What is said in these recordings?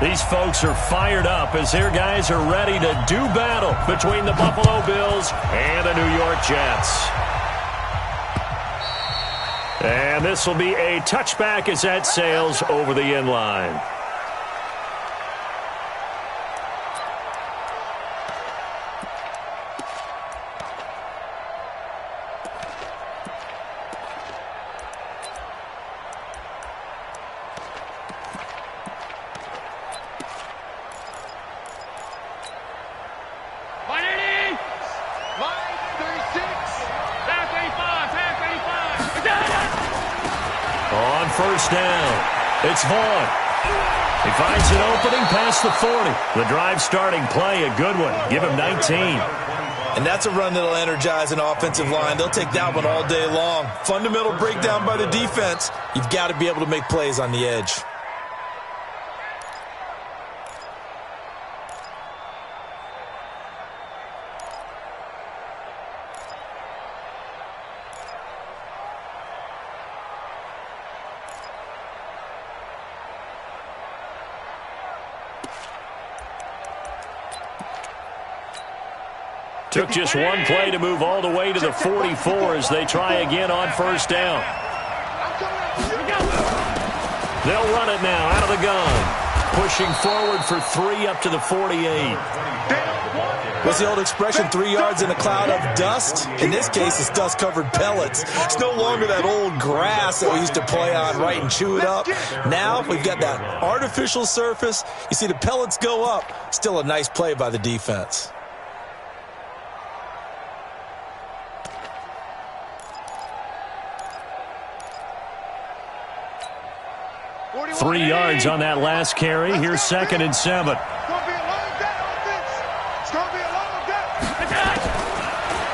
These folks are fired up as their guys are ready to do battle between the Buffalo Bills and the New York Jets. And this will be a touchback as that sails over the end line. On first down, it's Vaughn. He finds an opening past the 40. The drive starting play, a good one. Give him 19. And that's a run that'll energize an offensive line. They'll take that one all day long. Fundamental breakdown by the defense. You've got to be able to make plays on the edge. Took just one play to move all the way to the 44 as they try again on first down. They'll run it now out of the gun. Pushing forward for 3 up to the 48. What's the old expression, 3 yards in a cloud of dust? In this case, it's dust-covered pellets. It's no longer that old grass that we used to play on, right, and chew it up. Now we've got that artificial surface. You see the pellets go up. Still a nice play by the defense. 3 yards on that last carry. Here's 2nd and 7.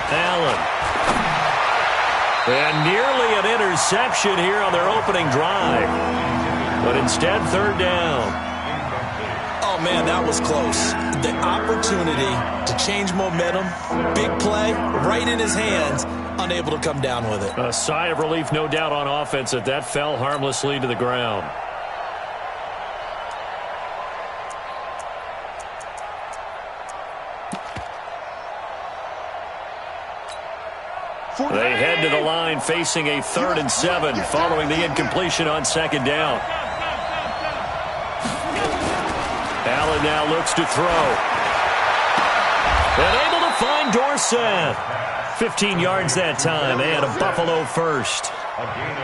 Allen. And nearly an interception here on their opening drive. But instead, 3rd down. Oh, man, that was close. The opportunity to change momentum, big play, right in his hands, unable to come down with it. A sigh of relief, no doubt, on offense that fell harmlessly to the ground. They head to the line facing a 3rd and 7 following the incompletion on 2nd down. Allen now looks to throw. And able to find Dorsett. 15 yards that time and a Buffalo first.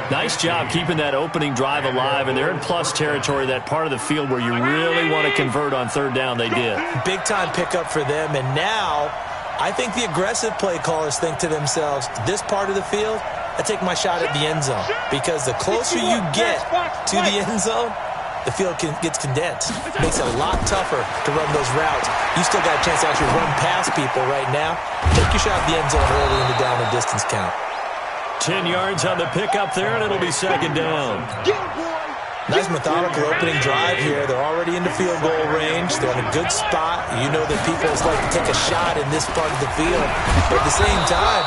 Nice job keeping that opening drive alive, and they're in plus territory, that part of the field where you really want to convert on 3rd down. They did. Big-time pickup for them, and now I think the aggressive play callers think to themselves, this part of the field, I take my shot at the end zone. Because the closer you get to the end zone, the field gets condensed. Makes it a lot tougher to run those routes. You still got a chance to actually run past people right now. Take your shot at the end zone early in the down and distance count. 10 yards on the pickup there, and it'll be 2nd down. Nice methodical opening drive here. They're already in the field goal range. They're in a good spot. You know that people like to take a shot in this part of the field. But at the same time,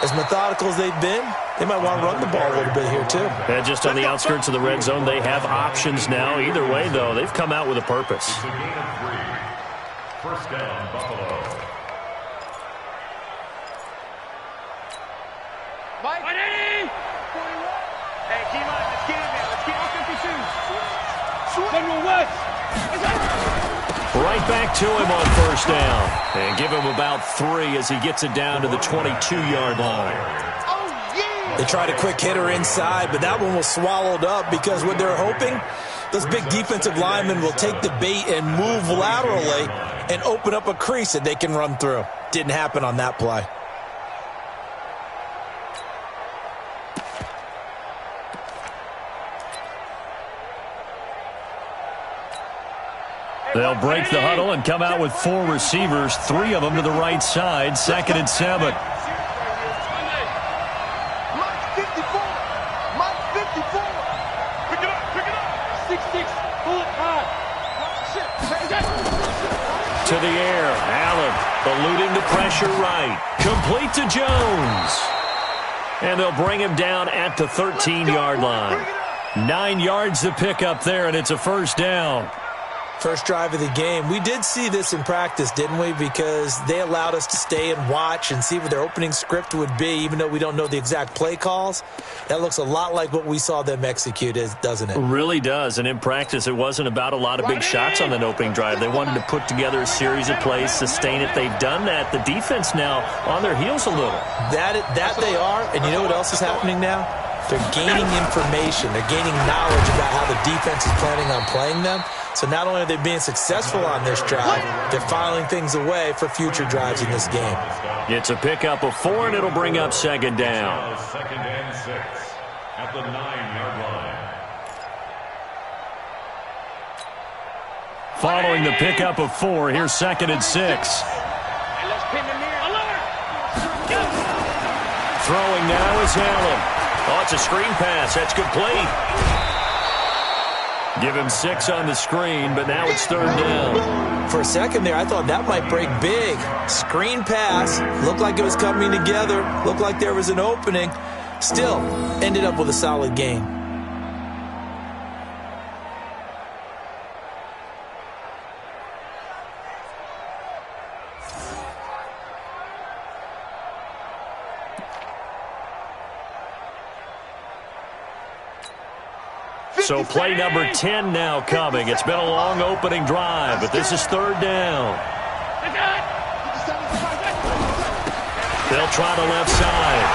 as methodical as they've been, they might want to run the ball a little bit here too. And just on the outskirts of the red zone, they have options now. Either way, though, they've come out with a purpose. First down, Buffalo. Mike. Hey, keep on. Let's get in there. Let's get 52. General West. Right back to him on first down. And give him about 3 as he gets it down to the 22-yard line. They tried a quick hitter inside, but that one was swallowed up because what they're hoping, those big defensive linemen will take the bait and move laterally and open up a crease that they can run through. Didn't happen on that play. They'll break the huddle and come out with 4 receivers, 3 of them to the right side, 2nd and 7. To the air, Allen eluding the pressure right. Complete to Jones. And they'll bring him down at the 13-yard line. 9 yards to pick up there, and it's a first down. First drive of the game. We did see this in practice, didn't we? Because they allowed us to stay and watch and see what their opening script would be, even though we don't know the exact play calls. That looks a lot like what we saw them execute, doesn't it? It really does. And in practice, it wasn't about a lot of big shots on that opening drive. They wanted to put together a series of plays, sustain it. They've done that. The defense now on their heels a little. That they are. And you know what else is happening now? They're gaining information. They're gaining knowledge about how the defense is planning on playing them. So not only are they being successful on this drive, they're filing things away for future drives in this game. It's a pickup of 4, and it'll bring up second down. Second and 6 at the 9-yard line. Following the pickup of 4, here's second and 6. Throwing now is Allen. Oh, it's a screen pass. That's complete. Give him 6 on the screen, but now it's third down. For a second there, I thought that might break big. Screen pass. Looked like it was coming together. Looked like there was an opening. Still, ended up with a solid game. So play number 10 now coming. It's been a long opening drive, but this is third down. They'll try the left side.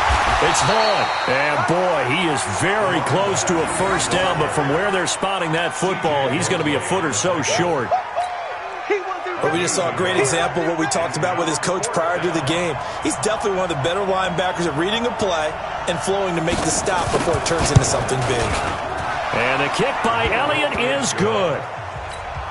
It's Vaughn. And, boy, he is very close to a first down, but from where they're spotting that football, he's going to be a foot or so short. But we just saw a great example of what we talked about with his coach prior to the game. He's definitely one of the better linebackers at reading a play and flowing to make the stop before it turns into something big. And the kick by Elliott is good.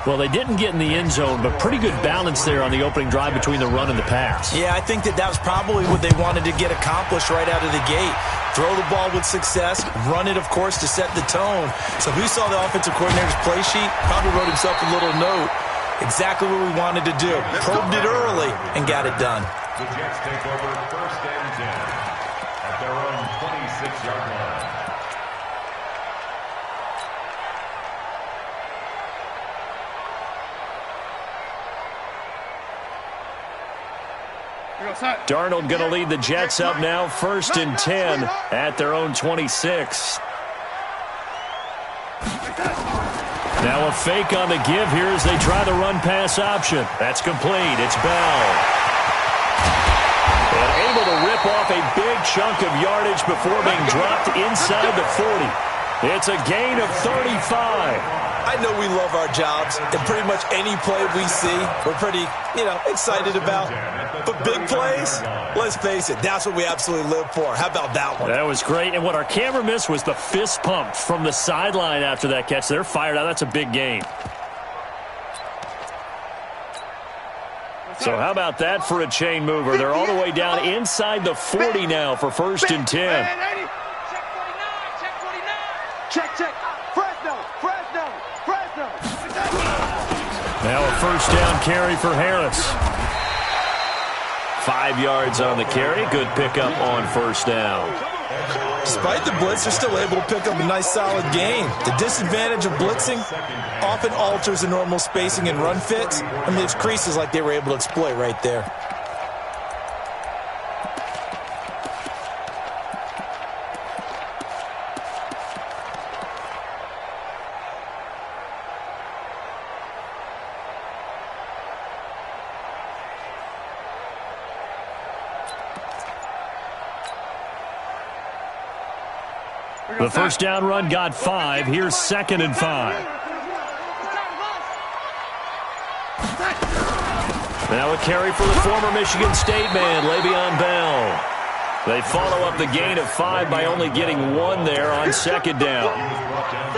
Well, they didn't get in the end zone, but pretty good balance there on the opening drive between the run and the pass. Yeah, I think that was probably what they wanted to get accomplished right out of the gate. Throw the ball with success, run it, of course, to set the tone. So who saw the offensive coordinator's play sheet probably wrote himself a little note. Exactly what we wanted to do. Probed it early and got it done. The Jets take over first and 10 at their own 26-yard line. Darnold going to lead the Jets up now, first and 10 at their own 26. Now a fake on the give here as they try the run-pass option. That's complete. It's Bell. And able to rip off a big chunk of yardage before being dropped inside the 40. It's a gain of 35. I know we love our jobs, and pretty much any play we see, we're pretty, excited about. But big plays, let's face it, that's what we absolutely live for. How about that one? That was great, and what our camera missed was the fist pump from the sideline after that catch. They're fired out. That's a big gain. So how about that for a chain mover? They're all the way down inside the 40 now for first and 10. Check. Fresno. Now a first down carry for Harris. 5 yards on the carry. Good pickup on first down. Despite the blitz, they're still able to pick up a nice solid gain. The disadvantage of blitzing often alters the normal spacing and run fits and leaves creases like they were able to exploit right there. The first down run got 5. Here's second and 5. Now a carry for the former Michigan State man, Le'Veon Bell. They follow up the gain of 5 by only getting 1 there on second down.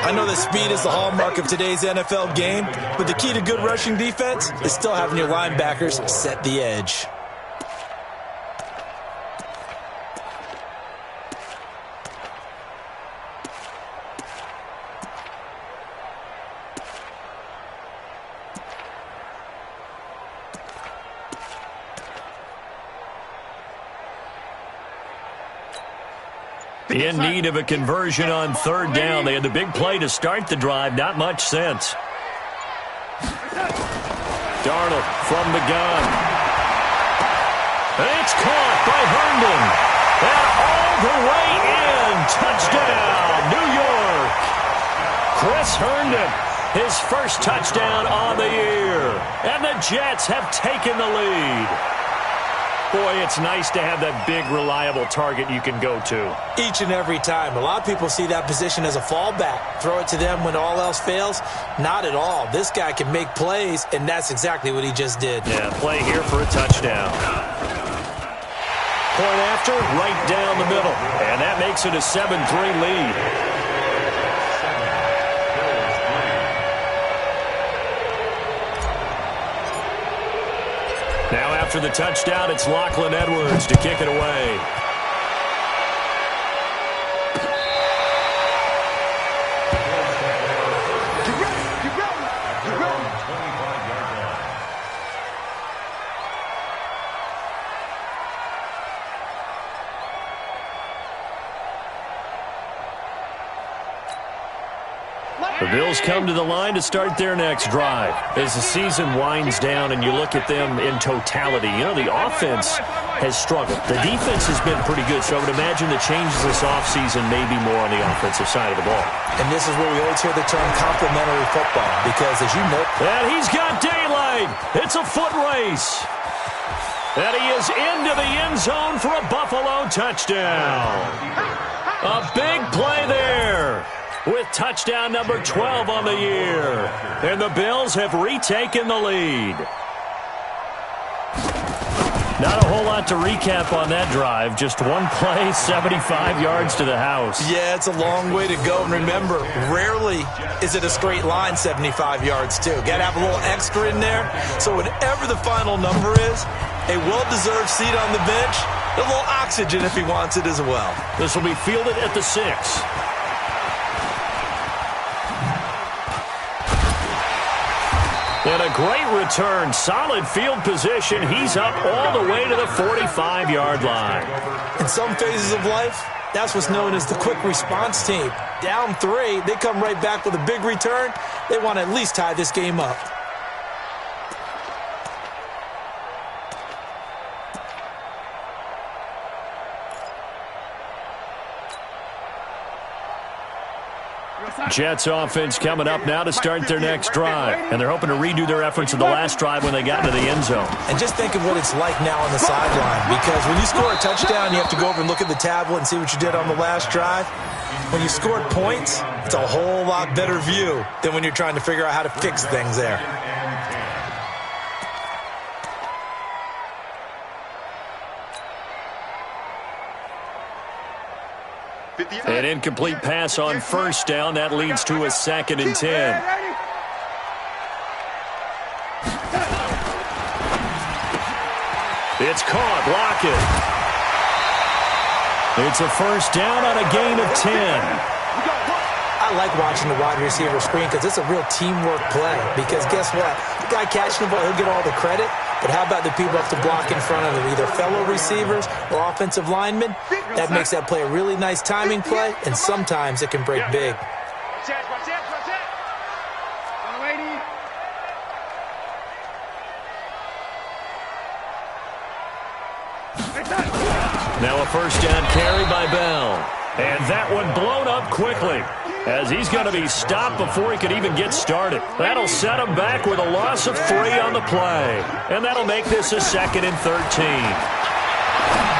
I know that speed is the hallmark of today's NFL game, but the key to good rushing defense is still having your linebackers set the edge. In need of a conversion on third down. They had the big play to start the drive. Not much sense. Darnold from the gun. It's caught by Herndon. And all the way in. Touchdown, New York. Chris Herndon, his first touchdown on the year. And the Jets have taken the lead. Boy, it's nice to have that big, reliable target you can go to. Each and every time. A lot of people see that position as a fallback. Throw it to them when all else fails. Not at all. This guy can make plays, and that's exactly what he just did. Yeah, play here for a touchdown. Point after, right down the middle. And that makes it a 7-3 lead. Now after the touchdown, it's Lachlan Edwards to kick it away. The Bills come to the line to start their next drive. As the season winds down and you look at them in totality, you know, the offense has struggled. The defense has been pretty good, so I would imagine the changes this offseason may be more on the offensive side of the ball. And this is where we always hear the term complementary football, because as you know... And he's got daylight. It's a foot race. And he is into the end zone for a Buffalo touchdown. A big play there, with touchdown number 12 on the year. And the Bills have retaken the lead. Not a whole lot to recap on that drive. Just one play, 75 yards to the house. Yeah, it's a long way to go. And remember, rarely is it a straight line 75 yards, too. Got to have a little extra in there. So whatever the final number is, a well-deserved seat on the bench, a little oxygen if he wants it as well. This will be fielded at the 6. And a great return. Solid field position. He's up all the way to the 45-yard line. In some phases of life, that's what's known as the quick response team. Down 3, they come right back with a big return. They want to at least tie this game up. Jets offense coming up now to start their next drive. And they're hoping to redo their efforts of the last drive when they got into the end zone. And just think of what it's like now on the sideline. Because when you score a touchdown, you have to go over and look at the tablet and see what you did on the last drive. When you scored points, it's a whole lot better view than when you're trying to figure out how to fix things there. An incomplete pass on first down. That leads to a 2nd and 10. It's caught. Lockett. It's a first down on a gain of 10. I like watching the wide receiver screen because it's a real teamwork play. Because guess what? The guy catching the ball, he'll get all the credit. But how about the people up to block in front of him, either fellow receivers or offensive linemen? That makes that play a really nice timing play, and sometimes it can break big. Now a first down carry by Bell. And that one blown up quickly, as he's going to be stopped before he could even get started. That'll set him back with a loss of 3 on the play. And that'll make this a 2nd and 13.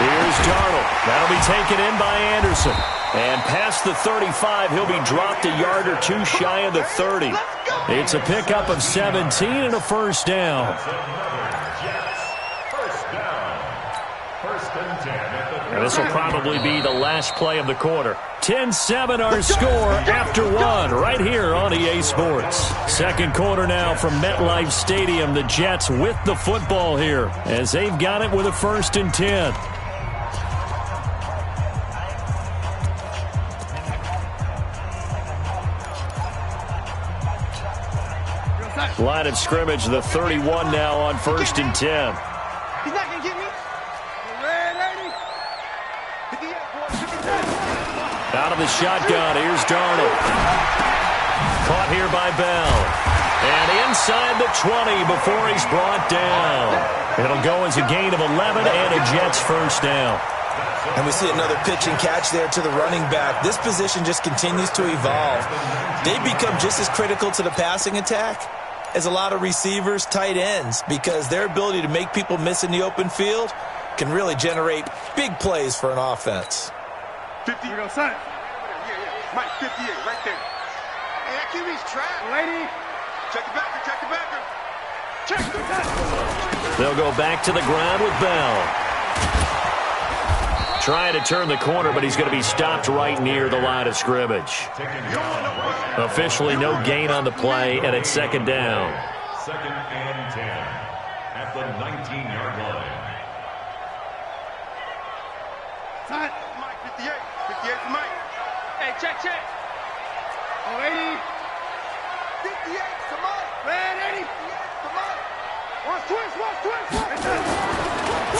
Here's Darnold. That'll be taken in by Anderson. And past the 35, he'll be dropped a yard or 2 shy of the 30. It's a pickup of 17 and a first down. And this will probably be the last play of the quarter. 10-7 our score after 1 right here on EA Sports. Second quarter now from MetLife Stadium. The Jets with the football here as they've got it with a 1st and 10. Line of scrimmage, the 31 now on 1st and 10. He's not going to get me. Out of the shotgun, here's Darnold. Caught here by Bell. And inside the 20 before he's brought down. It'll go as a gain of 11 and a Jets first down. And we see another pitch and catch there to the running back. This position just continues to evolve. They become just as critical to the passing attack as a lot of receivers, tight ends, because their ability to make people miss in the open field can really generate big plays for an offense. 50, you go, son. Yeah. Mike, 58, right there. Hey, that QB's trapped. Lady. Check the backer, check the backer. Check the backer. They'll go back to the ground with Bell. Trying to turn the corner, but he's going to be stopped right near the line of scrimmage. Officially no gain on the play, and it's second down. Second and 10 at the 19-yard line. Time. Mike, 58. 58 for Mike. Hey, check. Oh, 80. 58 to Mike. Red 80. 58 to Mike. Watch twist.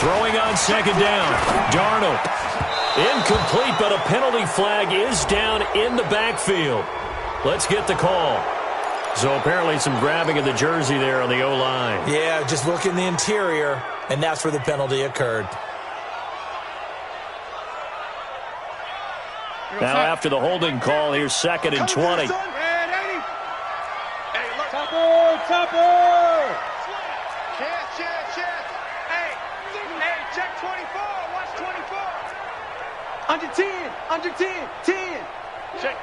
Throwing on second down. Darnold. Incomplete, but a penalty flag is down in the backfield. Let's get the call. So apparently some grabbing of the jersey there on the O-line. Yeah, just look in the interior, and that's where the penalty occurred. Now after the holding call, here's second and 20. Topper! Chance. Hey, check 24. Watch 24. Under 10. 10. Check.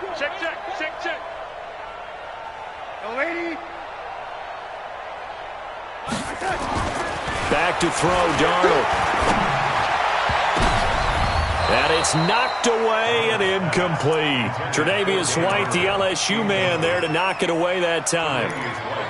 Oh, lady. Back to throw, Darnold. And it's knocked away and incomplete. Tre'Davious White, the LSU man, there to knock it away that time.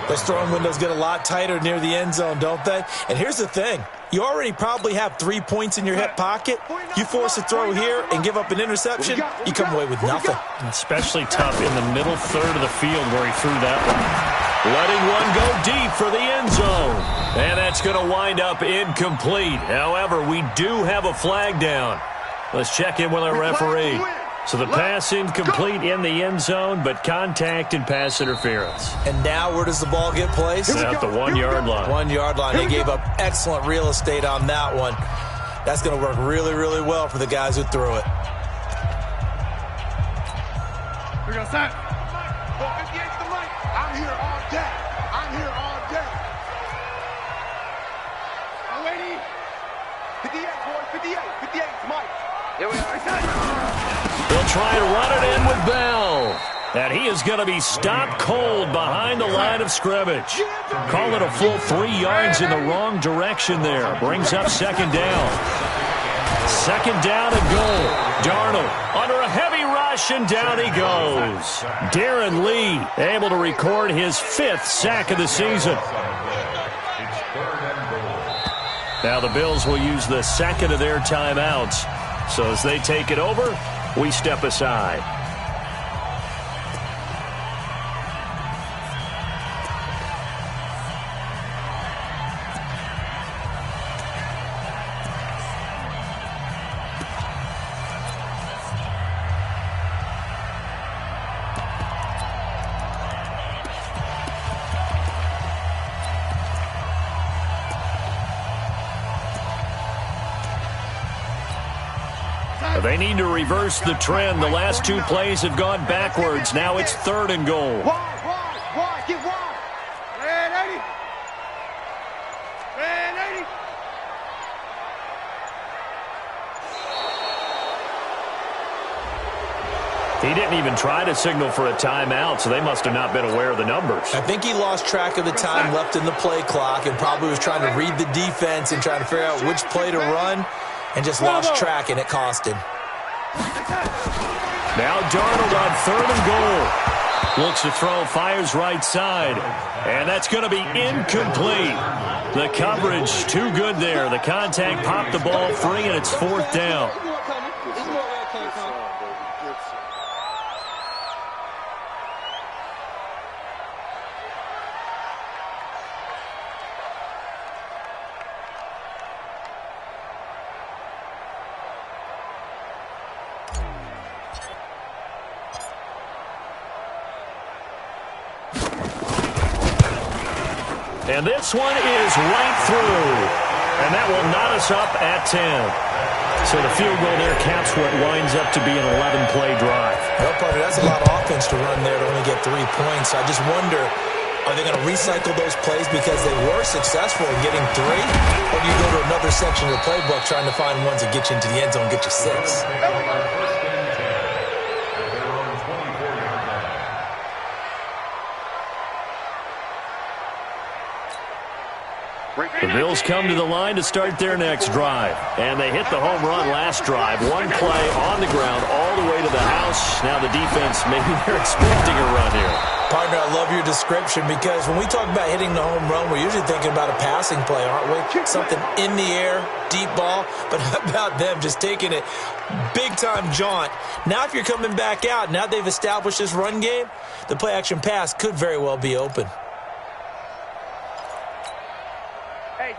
Those throwing windows get a lot tighter near the end zone, don't they? And here's the thing. You already probably have 3 points in your hip pocket. You force a throw here and give up an interception, you come away with nothing. Especially tough in the middle third of the field where he threw that one. Letting one go deep for the end zone. And that's going to wind up incomplete. However, we do have a flag down. Let's check in with our referee. So the pass incomplete in the end zone, but contact and pass interference. And now where does the ball get placed? At the 1 yard line. 1 yard line. They gave up excellent real estate on that one. That's going to work really, really well for the guys who threw it. We go, son. 58's the mic. I'm here all day. Oh, lady. 58, boy. 58's Mike. Here we are. They'll try to run it in with Bell. And he is going to be stopped cold behind the line of scrimmage. Call it a full 3 yards in the wrong direction there. Brings up second down. Second down and goal. Darnold under a heavy rush, and down he goes. Darren Lee able to record his 5th sack of the season. Now the Bills will use the second of their timeouts. So as they take it over, we step aside. They need to reverse the trend. The last 2 plays have gone backwards. Now it's 3rd and goal. Wide, get wide. Red 80. He didn't even try to signal for a timeout, so they must have not been aware of the numbers. I think he lost track of the time left in the play clock and probably was trying to read the defense and trying to figure out which play to run, and just lost track, and it cost him. Now Darnold on 3rd and goal. Looks to throw, fires right side. And that's going to be incomplete. The coverage too good there. The contact popped the ball free, and it's 4th down. And this one is right through. And that will knot us up at 10. So the field goal there caps what winds up to be an 11-play drive. Well, partner, that's a lot of offense to run there to only get 3 points. I just wonder, are they going to recycle those plays because they were successful in getting 3? Or do you go to another section of the playbook trying to find ones that get you into the end zone and get you 6? The Bills come to the line to start their next drive. And they hit the home run last drive. 1 play on the ground all the way to the house. Now the defense, maybe they're expecting a run here. Partner, I love your description because when we talk about hitting the home run, we're usually thinking about a passing play, aren't we? Something in the air, deep ball. But how about them just taking it big-time jaunt? Now if you're coming back out, now they've established this run game, the play-action pass could very well be open.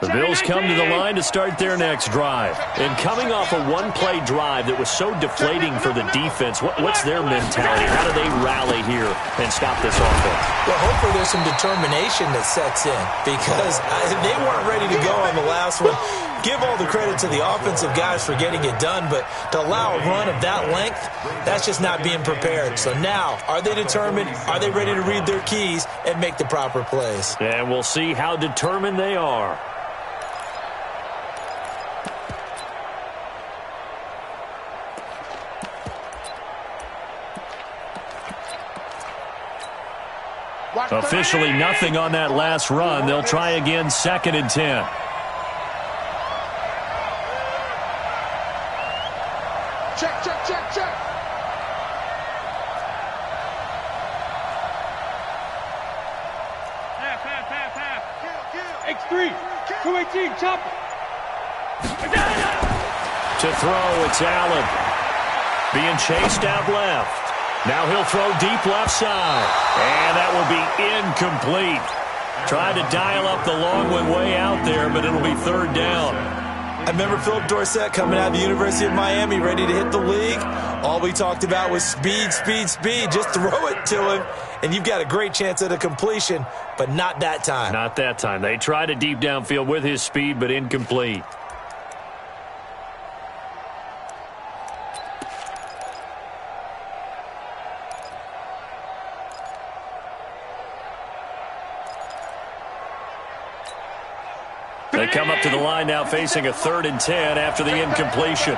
The Bills come to the line to start their next drive. And coming off a 1-play drive that was so deflating for the defense, what's their mentality? How do they rally here and stop this offense? Well, hopefully there's some determination that sets in because they weren't ready to go on the last one. Give all the credit to the offensive guys for getting it done, but to allow a run of that length, that's just not being prepared. So now, are they determined? Are they ready to read their keys and make the proper plays? And we'll see how determined they are. Officially nothing on that last run. They'll try again, 2nd and 10. Check. Pass. X3, 218, chop it. To throw, it's Allen. Being chased out left. Now he'll throw deep left side. And that will be incomplete. Tried to dial up the long one way out there, but it'll be 3rd down. I remember Philip Dorsett coming out of the University of Miami ready to hit the league. All we talked about was speed. Just throw it to him, and you've got a great chance at a completion, but not that time. Not that time. They tried a deep downfield with his speed, but incomplete. They come up to the line now facing a 3rd and 10 after the incompletion.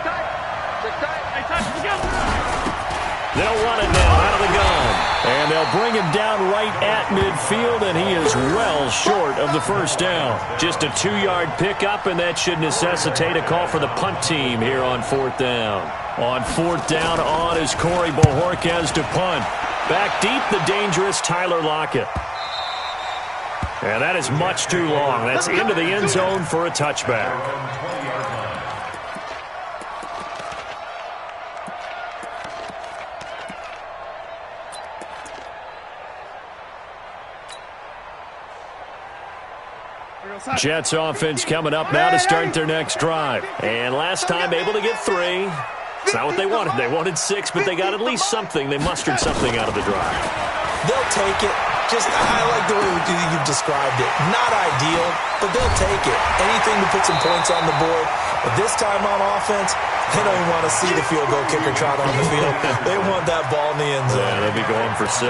They'll run it now out of the gun. And they'll bring him down right at midfield, and he is well short of the 1st down. Just a 2-yard pickup, and that should necessitate a call for the punt team here on 4th down. On 4th down, on is Corey Bojorquez to punt. Back deep, the dangerous Tyler Lockett. And that is much too long. That's into the end zone for a touchback. Jets offense coming up now to start their next drive. And last time able to get 3. It's not what they wanted. They wanted 6, but they got at least something. They mustered something out of the drive. They'll take it. I like the way you've described it. Not ideal, but they'll take it. Anything to put some points on the board. But this time on offense, they don't even want to see the field goal kicker trot on the field. They want that ball in the end zone. Yeah, they'll be going for 6.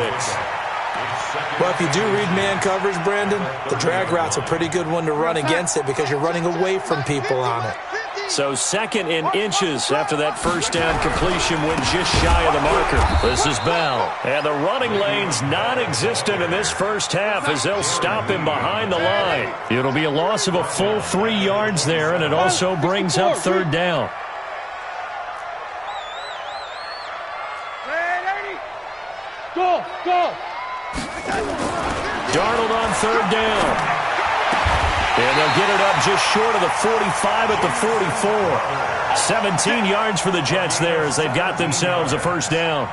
Well, if you do read man coverage, Brandon, the drag route's a pretty good one to run against it because you're running away from people on it. So 2nd and inches after that 1st down completion went just shy of the marker. This is Bell. And the running lane's non-existent in this 1st half as they'll stop him behind the line. It'll be a loss of a full 3 yards there, and it also brings up 3rd down. Go. Darnold on 3rd down. And they'll get it up just short of the 45 at the 44. 17 yards for the Jets there as they've got themselves a 1st down.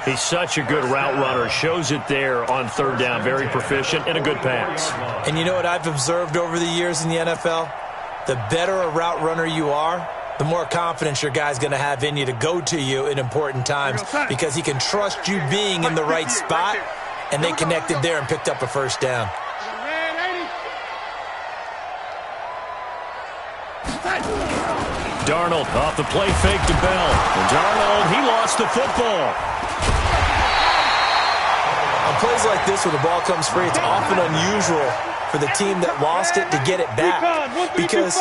He's such a good route runner. Shows it there on 3rd down. Very proficient and a good pass. And you know what I've observed over the years in the NFL? The better a route runner you are, the more confidence your guy's going to have in you to go to you in important times because he can trust you being in the right spot, and they connected there and picked up a 1st down. Darnold off the play fake to Bell. And Darnold, he lost the football. On plays like this where the ball comes free, it's often unusual for the team that lost it to get it back. Because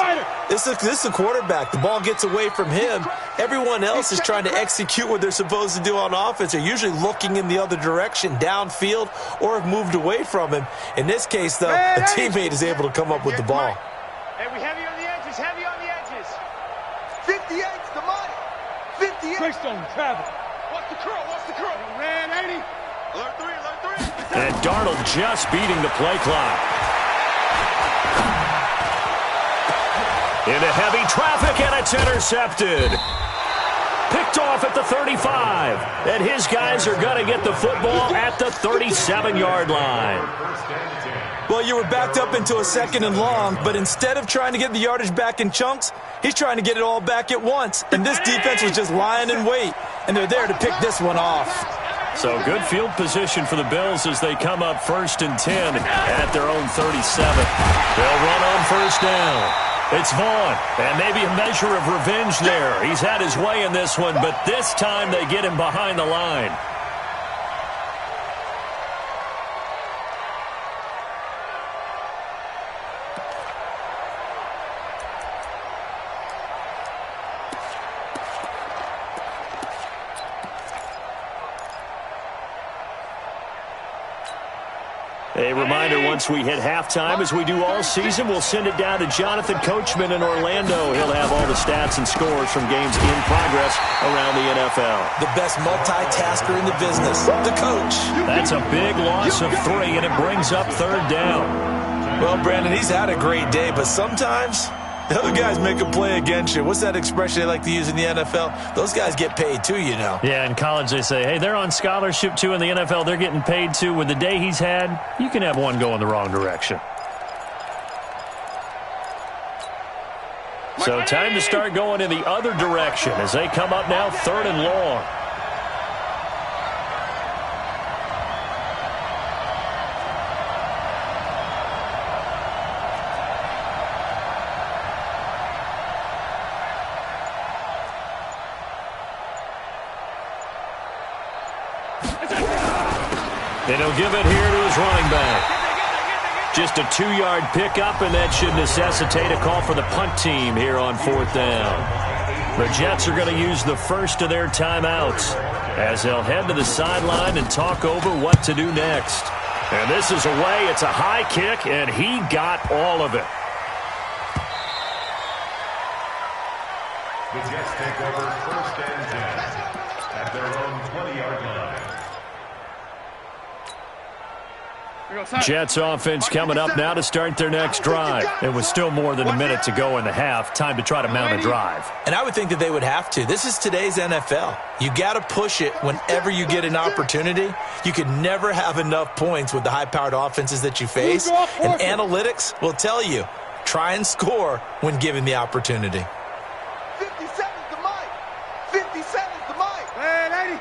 this is a quarterback. The ball gets away from him. Everyone else is trying to execute what they're supposed to do on offense. They're usually looking in the other direction, downfield, or have moved away from him. In this case, though, a teammate is able to come up with the ball. Hey, we heavy on the edges, heavy on the edges. 58's the money. 58. Quick stone, travel. What's the curl? What's the curl? Ran 80. Alert 3, alert 3. And Darnold just beating the play clock. Into heavy traffic, and it's intercepted. Picked off at the 35. And his guys are going to get the football at the 37-yard line. Well, you were backed up into a 2nd and long, but instead of trying to get the yardage back in chunks, he's trying to get it all back at once. And this defense was just lying in wait, and they're there to pick this one off. So good field position for the Bills as they come up 1st and 10 at their own 37. They'll run on 1st down. It's Vaughn, and maybe a measure of revenge there. He's had his way in this one, but this time they get him behind the line. A reminder, once we hit halftime, as we do all season, we'll send it down to Jonathan Coachman in Orlando. He'll have all the stats and scores from games in progress around the NFL. The best multitasker in the business, the coach. That's a big loss of 3, and it brings up 3rd down. Well, Brandon, he's had a great day, but sometimes the other guys make a play against you. What's that expression they like to use in the NFL? Those guys get paid too, you know. Yeah, in college they say, hey, they're on scholarship too. In the NFL, they're getting paid too. With the day he's had, you can have one go in the wrong direction. So time to start going in the other direction as they come up now 3rd and long. And he'll give it here to his running back. Just a 2-yard pickup, and that should necessitate a call for the punt team here on 4th down. The Jets are going to use the first of their timeouts as they'll head to the sideline and talk over what to do next. And this is away. It's a high kick, and he got all of it. The Jets take over 1st and 10 at their own 20-yard line. Jets offense coming up now to start their next drive. It was still more than a minute to go in the half. Time to try to mount a drive. And I would think that they would have to. This is today's NFL. You got to push it whenever you get an opportunity. You can never have enough points with the high-powered offenses that you face. And analytics will tell you, try and score when given the opportunity. 57's the mic. 57's the mic. Man, 80.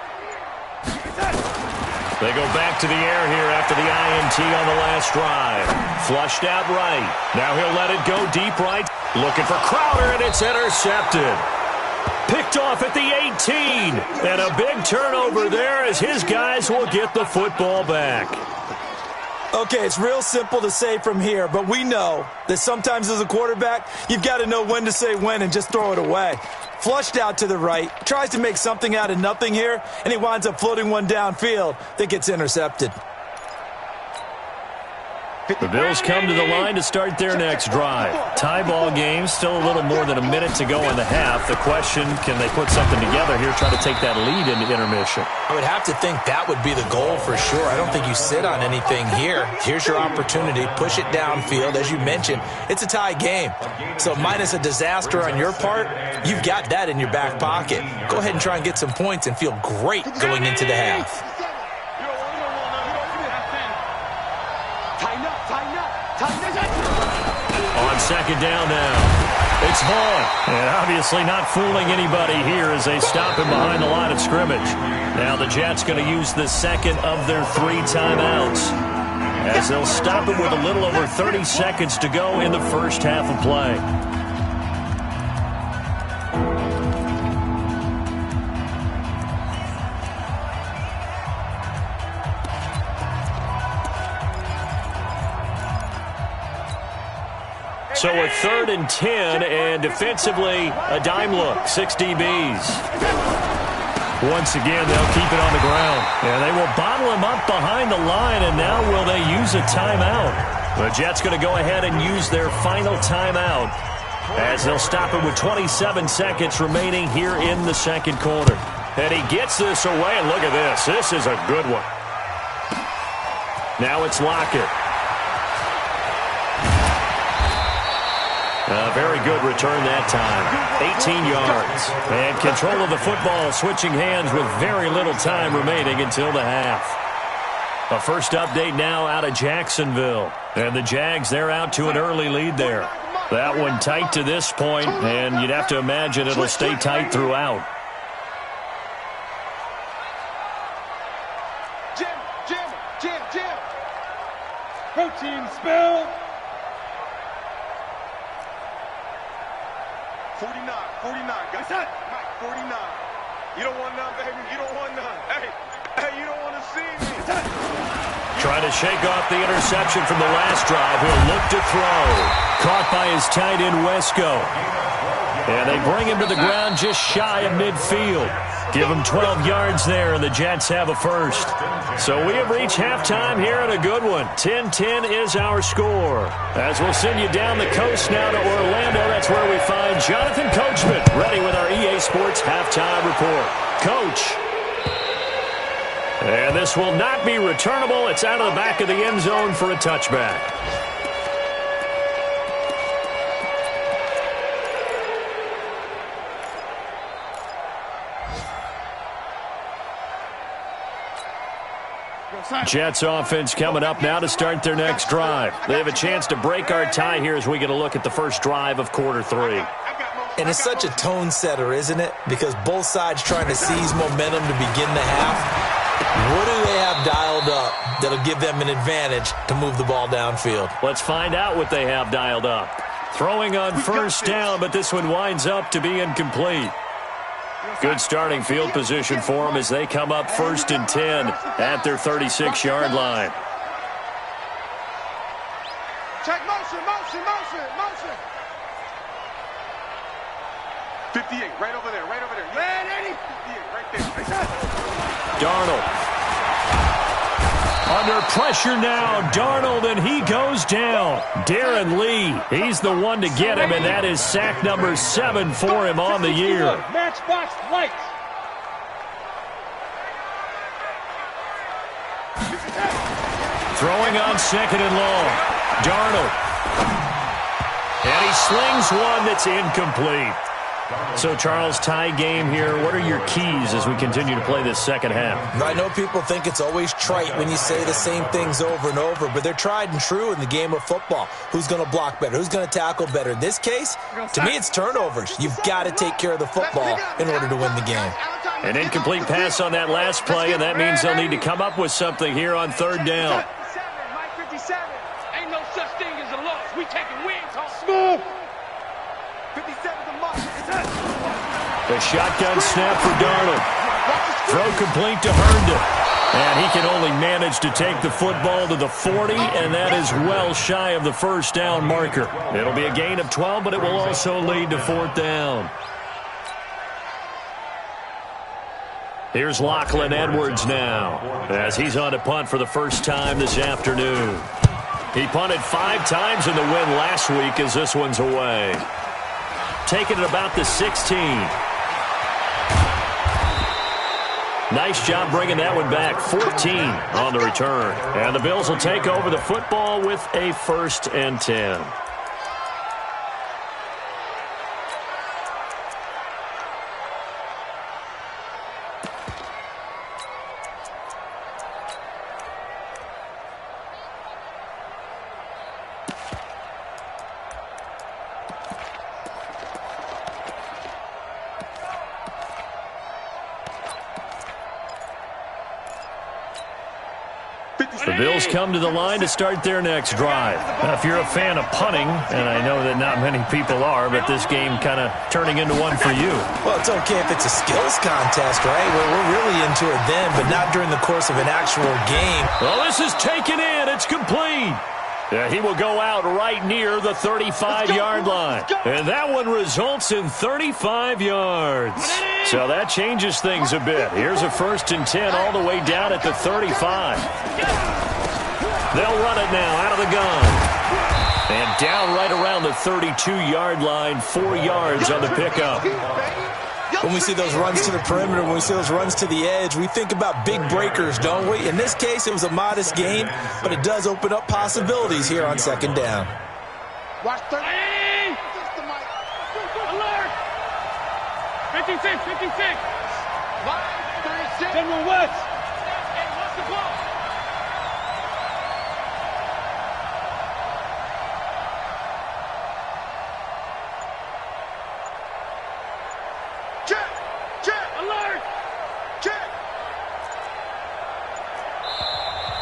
They go back to the air here after the INT on the last drive. Flushed out right. Now he'll let it go deep right. Looking for Crowder, and it's intercepted. Picked off at the 18. And a big turnover there as his guys will get the football back. Okay, it's real simple to say from here, but we know that sometimes as a quarterback, you've got to know when to say when and just throw it away. Flushed out to the right, tries to make something out of nothing here, and he winds up floating one downfield that gets intercepted. The Bills come to the line to start their next drive. Tie ball game, still a little more than a minute to go in the half. The question, can they put something together here, try to take that lead into intermission? I would have to think that would be the goal for sure. I don't think you sit on anything here. Here's your opportunity. Push it downfield. As you mentioned, it's a tie game. So minus a disaster on your part, you've got that in your back pocket. Go ahead and try and get some points and feel great going into the half. On 2nd down now, it's Vaughn. And obviously not fooling anybody here as they stop him behind the line of scrimmage. Now the Jets going to use the 2nd of their 3 timeouts as they'll stop him with a little over 30 seconds to go in the first half of play. So a 3rd and 10, and defensively, a dime look, 6 DBs. Once again, they'll keep it on the ground. And they will bottle him up behind the line, and now will they use a timeout? The Jets going to go ahead and use their final timeout as they'll stop it with 27 seconds remaining here in the second quarter. And he gets this away, and look at this. This is a good one. Now it's Lockett. A very good return that time. 18 yards. And control of the football, switching hands with very little time remaining until the half. A first update now out of Jacksonville. And the Jags, they're out to an early lead there. That one tight to this point, and you'd have to imagine it'll stay tight throughout. Jim. Protein spill. 49, guys. Mike, 49. You don't want none, baby. You don't want none. Hey, you don't want to see me. Trying to shake off the interception from the last drive. He'll look to throw. Caught by his tight end, Wesco. And they bring him to the ground just shy of midfield. Give him 12 yards there, and the Jets have a first. So we have reached halftime here in a good one. 10-10 is our score. As we'll send you down the coast now to Orlando, that's where we find Jonathan Coachman, ready with our EA Sports halftime report. Coach. And this will not be returnable. It's out of the back of the end zone for a touchback. Jets offense coming up now to start their next drive. They have a chance to break our tie here as we get a look at the first drive of quarter 3. And it's such a tone setter, isn't it? Because both sides trying to seize momentum to begin the half. What do they have dialed up that'll give them an advantage to move the ball downfield? Let's find out what they have dialed up. Throwing on first down, but this one winds up to be incomplete. Good starting field position for them as they come up 1st and 10 at their 36-yard line. Check motion. 58, right over there. Man, 58, right there. Darnold. Under pressure now, Darnold, and he goes down. Darren Lee, he's the one to get him, and that is sack number 7 for him on the year. Matchbox lights. Throwing on 2nd and long. Darnold. And he slings one that's incomplete. So, Charles, tie game here. What are your keys as we continue to play this second half? I know people think it's always trite when you say the same things over and over, but they're tried and true in the game of football. Who's going to block better? Who's going to tackle better? In this case, to me, it's turnovers. You've got to take care of the football in order to win the game. An incomplete pass on that last play, and that means they'll need to come up with something here on 3rd down. Mike 57. Ain't no such thing as a loss. We taking wins, huh? Smooth. 57's a must. The shotgun snap for Darnold. Throw complete to Herndon. And he can only manage to take the football to the 40, and that is well shy of the first down marker. It'll be a gain of 12, but it will also lead to 4th down. Here's Lachlan Edwards now, as he's on to punt for the first time this afternoon. He punted 5 times in the win last week as this one's away. Taking it about the 16. Nice job bringing that one back. 14 on the return. And the Bills will take over the football with a 1st and 10. The Bills come to the line to start their next drive. Now, if you're a fan of punting, and I know that not many people are, but this game kind of turning into one for you. Well, it's okay if it's a skills contest, right? We're really into it then, but not during the course of an actual game. Well, this is taken in. It's complete. He will go out right near the 35-yard line. And that one results in 35 yards. So that changes things a bit. Here's a 1st and 10 all the way down at the 35. They'll run it now out of the gun. And down right around the 32-yard line, 4 yards on the pickup. When we see those runs to the perimeter, when we see those runs to the edge, we think about big breakers, don't we? In this case, it was a modest gain, but it does open up possibilities here on 2nd down. Watch 30. Alert! 56, 56. 36. General West. Hey, what's the ball?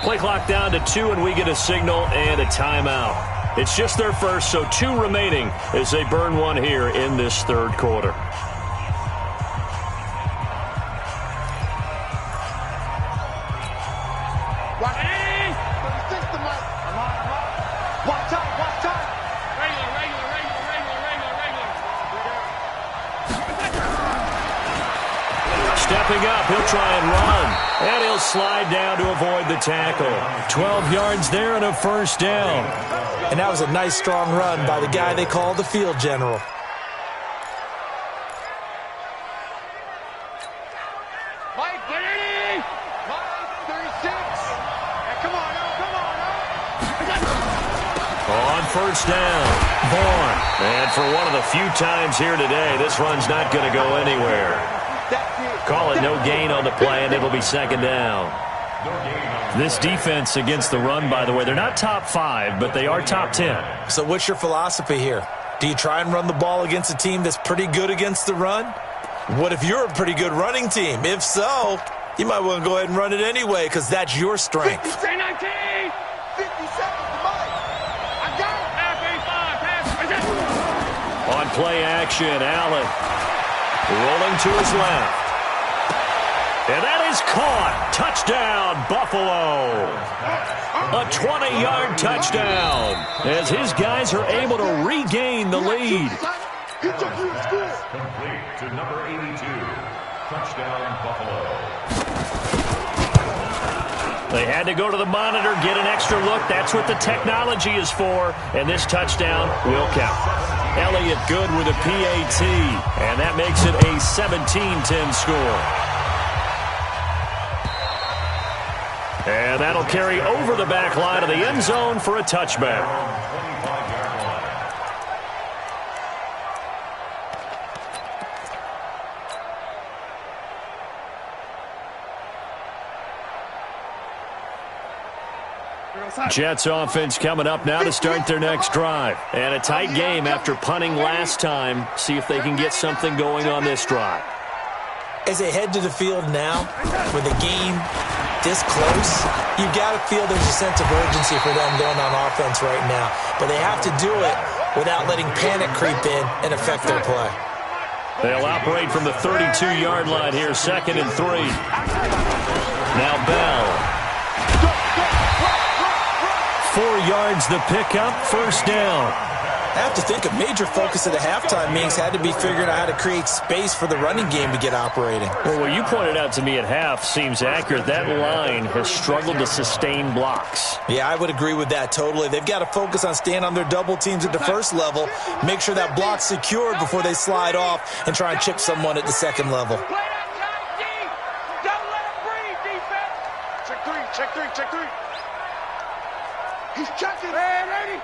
Play clock down to 2, and we get a signal and a timeout. It's just their first, so 2 remaining as they burn one here in this 3rd quarter. Watch time. Regular. Stepping up, he'll try and run. And he'll slide down to avoid the tackle. 12 yards there and a 1st down. And that was a nice, strong run by the guy they call the field general. Mike, get in! Mike, 36. Hey, come on. On 1st down, Vaughn. And for one of the few times here today, this run's not going to go anywhere. Call it no gain on the play, and it'll be 2nd down. This defense against the run, by the way, they're not top 5, but they are top 10. So what's your philosophy here? Do you try and run the ball against a team that's pretty good against the run? What if you're a pretty good running team? If so, you might want to go ahead and run it anyway because that's your strength. 50, 19, 50 seconds to Mike. I got it. On play action, Allen rolling to his left. And that is caught. Touchdown, Buffalo. A 20-yard touchdown as his guys are able to regain the lead. Complete to number 82. Touchdown, Buffalo. They had to go to the monitor, get an extra look. That's what the technology is for. And this touchdown will count. Elliott good with a PAT. And that makes it a 17-10 score. And that'll carry over the back line of the end zone for a touchback. Jets offense coming up now to start their next drive. And a tight game after punting last time. See if they can get something going on this drive. As they head to the field now, with the game this close, you've got to feel there's a sense of urgency for them going on offense right now. But they have to do it without letting panic creep in and affect their play. They'll operate from the 32-yard line here, 2nd and 3. Now Bell. 4 yards the pickup, 1st down. I have to think a major focus of the halftime meetings had to be figuring out how to create space for the running game to get operating. Well, what you pointed out to me at half seems accurate. That line has struggled to sustain blocks. Yeah, I would agree with that totally. They've got to focus on staying on their double teams at the first level, make sure that block's secured before they slide off and try and chip someone at the second level. Don't let him breathe, defense. Check three. He's checking. Ready.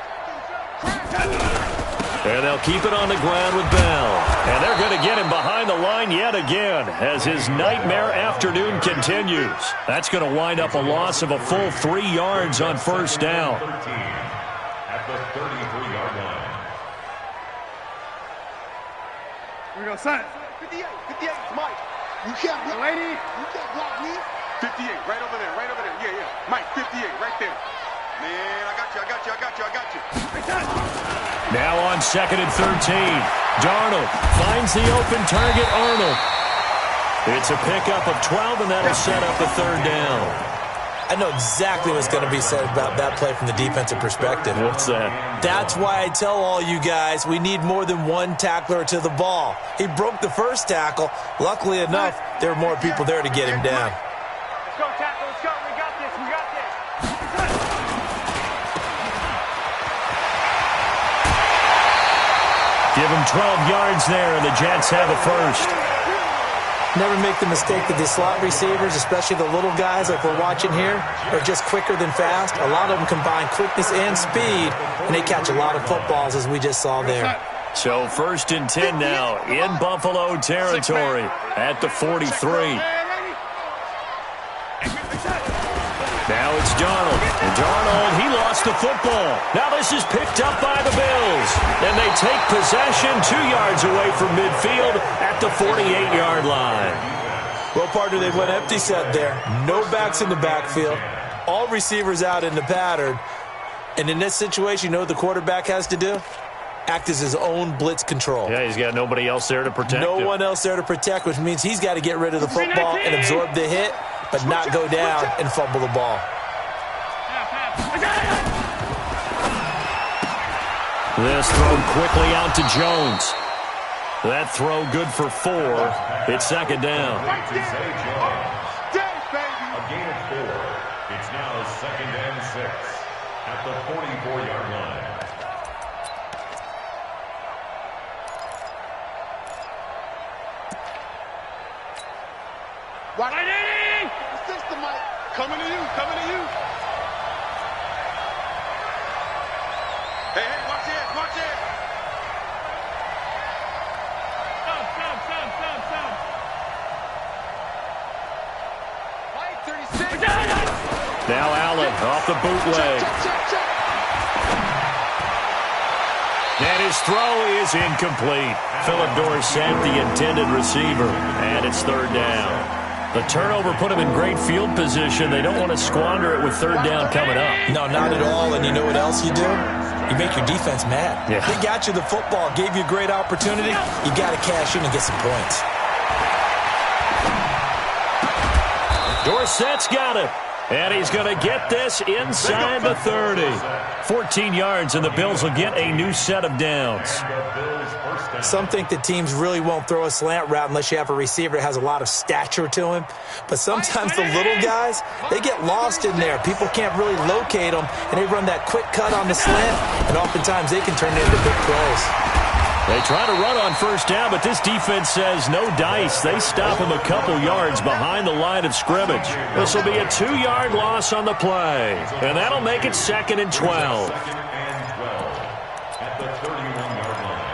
And they'll keep it on the ground with Bell. And they're going to get him behind the line yet again as his nightmare afternoon continues. That's going to wind up a loss of a full 3 yards on 1st down. At the 33-yard line. Here we go, son. 58, Mike. You can't block. Lady. You can't block me. 58, right over there. Yeah. Mike, 58, right there. Man, I got you. Now on 2nd and 13. Darnold finds the open target, Arnold. It's a pickup of 12, and that'll set up a 3rd down. I know exactly what's going to be said about that play from the defensive perspective. What's that? That's why I tell all you guys we need more than one tackler to the ball. He broke the first tackle. Luckily enough, there were more people there to get him down. Let's go, tackle. Let's go. We got this. We got this. Give him 12 yards there, and the Jets have a first. Never make the mistake that the slot receivers, especially the little guys like we're watching here, are just quicker than fast. A lot of them combine quickness and speed, and they catch a lot of footballs, as we just saw there. So 1st and 10 now in Buffalo territory at the 43. Now it's Darnold. And Darnold, he lost the football. Now this is picked up by the Bills. And they take possession 2 yards away from midfield at the 48-yard line. Well, partner, they went empty set there. No backs in the backfield. All receivers out in the pattern. And in this situation, you know what the quarterback has to do? Act as his own blitz control. Yeah, he's got nobody else there to protect him. No one else there to protect, which means he's got to get rid of the football and absorb the hit, but not go down and fumble the ball. This thrown quickly out to Jones. That throw good for 4. It's 2nd down. A gain of 4. It's now 2nd and 6 at the 44-yard line. System, Mike. Coming to you. Coming to you. Hey, watch it. Watch it. Stop. Mike, 36. Now Allen off the bootleg. And his throw is incomplete. Philip Dorsett, the intended receiver. And it's 3rd down. The turnover put him in great field position. They don't want to squander it with 3rd down coming up. No, not at all. And you know what else you do? You make your defense mad. Yeah. They got you the football, gave you a great opportunity. You got to cash in and get some points. Dorsett's got it. And he's going to get this inside the 30. 14 yards, and the Bills will get a new set of downs. Some think that teams really won't throw a slant route unless you have a receiver that has a lot of stature to him. But sometimes the little guys, they get lost in there. People can't really locate them, and they run that quick cut on the slant, and oftentimes they can turn it into big plays. They try to run on 1st down, but this defense says no dice. They stop him a couple yards behind the line of scrimmage. This will be a 2-yard loss on the play, and that'll make it 2nd and 12. 2nd and 12 at the 31-yard line.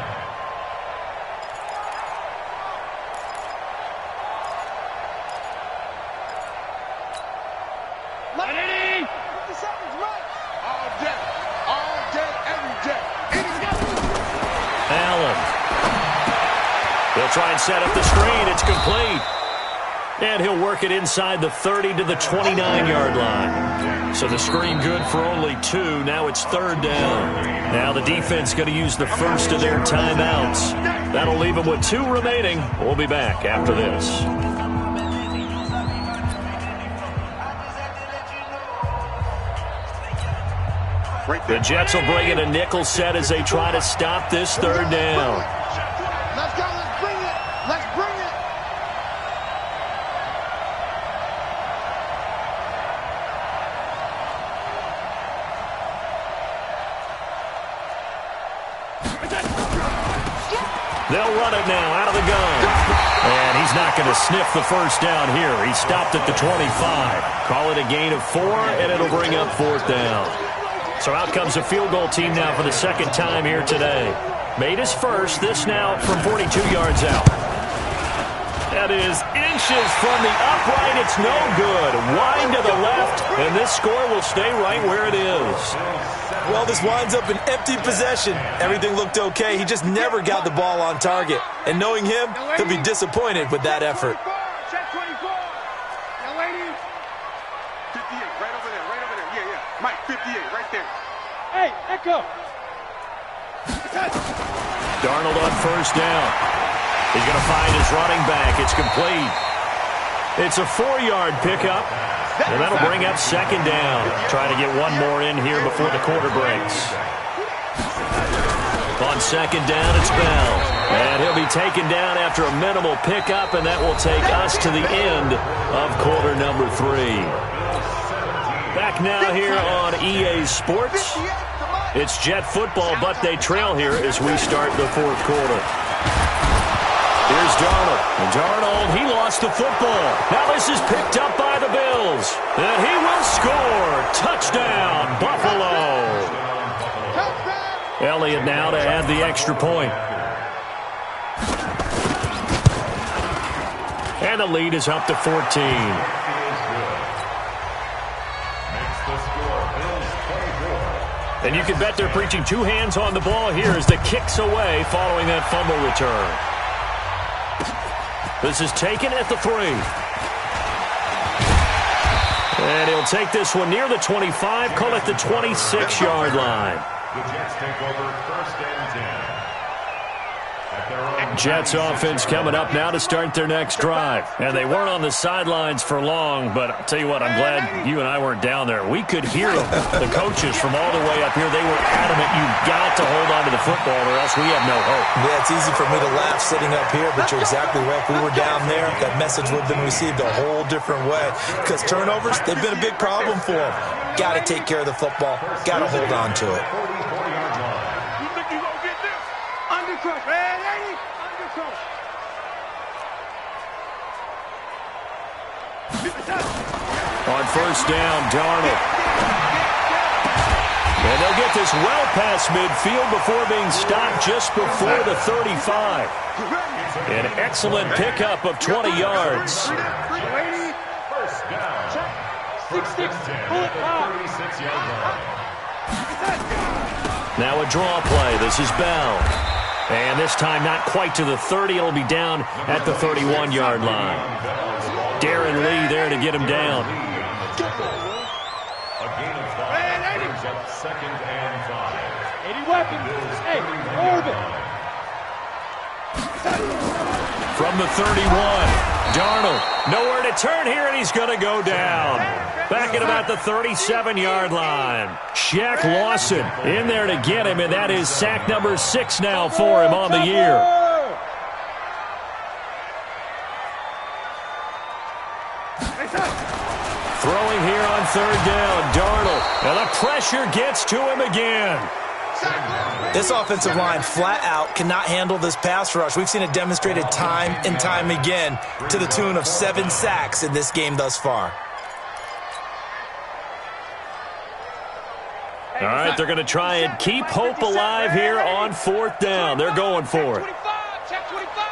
All day, every day. Allen. They'll try and set up the screen. It's complete. And he'll work it inside the 30 to the 29-yard line. So the screen good for only 2. Now it's 3rd down. Now the defense going to use the first of their timeouts. That'll leave them with 2 remaining. We'll be back after this. The Jets will bring in a nickel set as they try to stop this 3rd down. Let's go. Let's bring it. Let's bring it. They'll run it now out of the gun. And he's not going to sniff the 1st down here. He stopped at the 25. Call it a gain of 4, and it'll bring up 4th down. So out comes a field goal team now for the 2nd time here today. Made his first. This now from 42 yards out. That is inches from the upright. It's no good. Wide to the left, and this score will stay right where it is. Well, this winds up an empty possession. Everything looked okay. He just never got the ball on target. And knowing him, he'll be disappointed with that effort. Check 24. Young lady. 58, right over there, right over there. Yeah, yeah. Mike, 58, right there. Hey, Echo. Darnold on 1st down. He's going to find his running back. It's complete. It's a 4-yard pickup. And that'll bring up second down. Try to get one more in here before the quarter breaks. On second down, it's Bell. And he'll be taken down after a minimal pickup, and that will take us to the end of quarter number 3. Back now here on EA Sports. It's Jet football, but they trail here as we start the fourth quarter. Here's Darnold. And Darnold, he lost the football. Now this is picked up by the Bills. And he will score. Touchdown, Buffalo. Elliott now to add the extra point. And the lead is up to 14. And you can bet they're preaching two hands on the ball here as the kick's away following that fumble return. This is taken at the 3. And he'll take this one near the 25, call it the 26-yard line. The Jets take over first and 10. Jets offense coming up now to start their next drive. And they weren't on the sidelines for long, but I'll tell you what, I'm glad you and I weren't down there. We could hear the coaches from all the way up here. They were adamant, you've got to hold on to the football or else we have no hope. Yeah, it's easy for me to laugh sitting up here, but you're exactly right. If we were down there, that message would have been received a whole different way. Because turnovers, they've been a big problem for them. Got to take care of the football. Got to hold on to it. You think you gonna get this? Undercut, man, lady. Undercut. On first down, Darnold. And they'll get this well past midfield before being stopped just before the 35. An excellent pickup of 20 yards. First down. First and 10 at the 36-yard line. Now a draw play. This is Bell. And this time not quite to the 30. It'll be down at the 31-yard line. Darren Lee there to get him down. A gain of 5 brings up second and 5. 80 weapons. Hey, hold it. From the 31, Darnold. Nowhere to turn here, and he's going to go down. Back at about the 37-yard line. Shaq Lawson in there to get him, and that is sack number 6 now for him on the year. Throwing here on third down, Darnold. And the pressure gets to him again. This offensive line flat out cannot handle this pass rush. We've seen it demonstrated time and time again to the tune of 7 sacks in this game thus far. All right, they're going to try and keep hope alive here on fourth down. They're going for it. Check 25.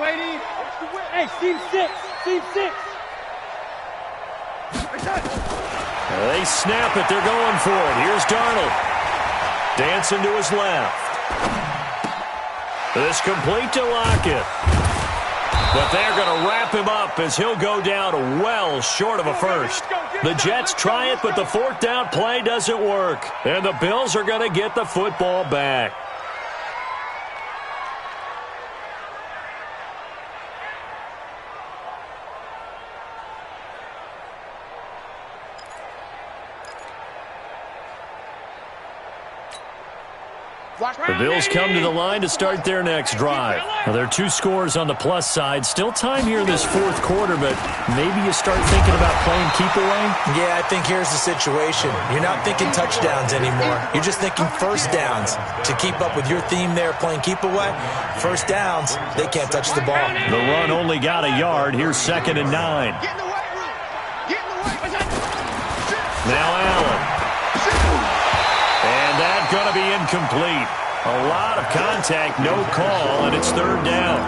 Lady. Hey, team 6. Team 6. They snap it. They're going for it. Here's Darnold. Dancing to his left. This complete to Lockett. But they're going to wrap him up as he'll go down well short of a first. The Jets try it, but the fourth down play doesn't work. And the Bills are going to get the football back. The Bills come to the line to start their next drive. Now, there are 2 scores on the plus side. Still time here in this fourth quarter, but maybe you start thinking about playing keep away? Yeah, I think here's the situation. You're not thinking touchdowns anymore. You're just thinking first downs. To keep up with your theme there, playing keep away, first downs, they can't touch the ball. The run only got a yard. Here's second and 9. Now Allen. And that's going to be incomplete. A lot of contact, no call, and it's third down.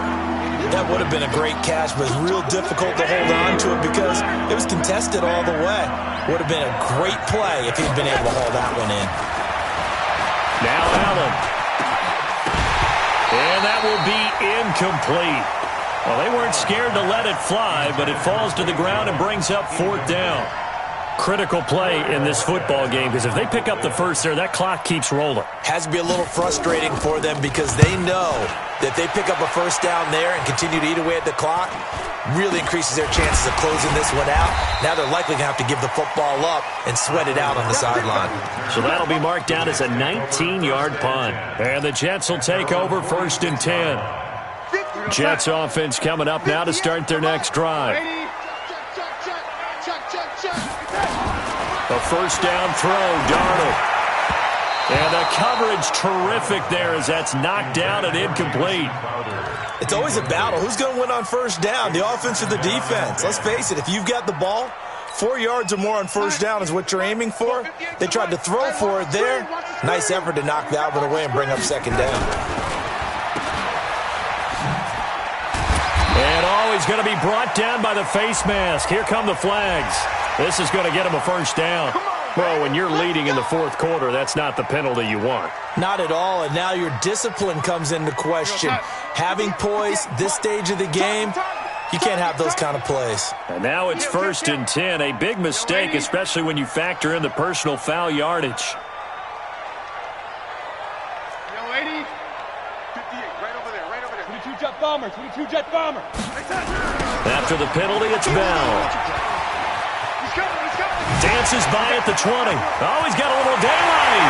That would have been a great catch, but it's real difficult to hold on to it because it was contested all the way. Would have been a great play if he'd been able to haul that one in. Now Allen. And that will be incomplete. Well, they weren't scared to let it fly, but it falls to the ground and brings up fourth down. Critical play in this football game because if they pick up the first there, that clock keeps rolling. Has to be a little frustrating for them because they know that they pick up a first down there and continue to eat away at the clock. really increases their chances of closing this one out. Now they're likely going to have to give the football up and sweat it out on the sideline. So that'll be marked down as a 19-yard punt. And the Jets will take over 1st and 10. Jets offense coming up now to start their next drive. A 1st down throw, Darnold. And the coverage terrific there as that's knocked down and incomplete. It's always a battle. Who's going to win on 1st down, the offense or the defense? Let's face it, if you've got the ball, 4 yards or more on 1st down is what you're aiming for. They tried to throw for it there. Nice effort to knock that one away and bring up 2nd down. And always going to be brought down by the face mask. Here come the flags. This is going to get him a 1st down. Well, when you're leading in the 4th quarter, that's not the penalty you want. Not at all, and now your discipline comes into question. Having poise this stage of the game, you can't have those kind of plays. And now it's 1st and 10, a big mistake, especially when you factor in the personal foul yardage. Yo, 80. 58, right over there. 22 jet bomber, 22 jet bomber. After the penalty, it's Bell. Dances by at the 20. Oh, he's got a little daylight.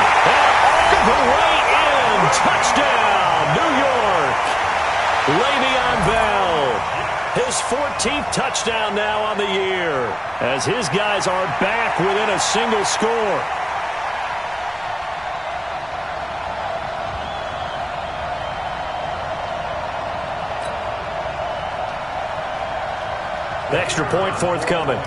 And all the way in. Touchdown, New York. Le'Veon Bell. His 14th touchdown now on the year as his guys are back within a single score. Extra point forthcoming.